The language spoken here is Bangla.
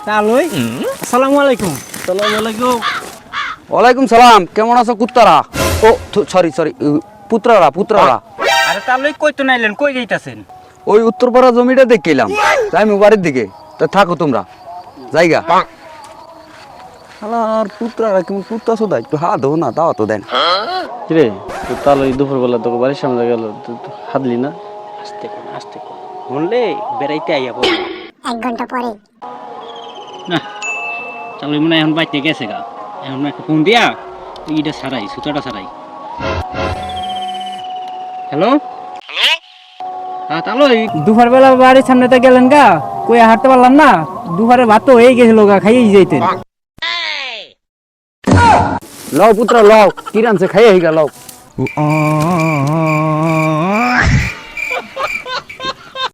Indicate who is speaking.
Speaker 1: তালই আসসালামু আলাইকুম। আসসালামু আলাইকুম।
Speaker 2: ওয়ালাইকুম সালাম। কেমন আছো কুত্তারা? ও সরি সরি, পুত্রারা।
Speaker 1: আরে তালই কই তো নাইলেন, কই যাইতাছেন?
Speaker 2: ওই উত্তরপাড়া জমিটা দেখলাম, তাই আমি বাড়ির দিকে। তা থাকো তোমরা, জায়গা আর পুত্রারা কেমন কুত্তা শোধা, একটু হাত দেবো না, দাও তো দেন।
Speaker 3: কিরে তো তালই দুপুরবেলা তোকে বাড়ির সামনে গেল, হাতলি না?
Speaker 1: আস্তে কোন শুনলে বেড়াইতে আইয়া বল।
Speaker 4: 1 ঘন্টা পরে
Speaker 1: না তালই মনে হয় এখন বাইতে গেছে গা। এখন একটা ফোন দিয়া ইটা ছাড়াই, সুতাটা ছাড়াই। হ্যালো হ্যাঁ তালই দুপুর বেলা বাড়ির সামনেতে গেলেন গা, কই হাঁটতে পারলাম না। দুপুরে ভাত তো হয়ে গেছিল গা, খাইয়েই যাইতেন।
Speaker 2: লও পুত্র লও, কি রানছে খাইয়ে গা লও।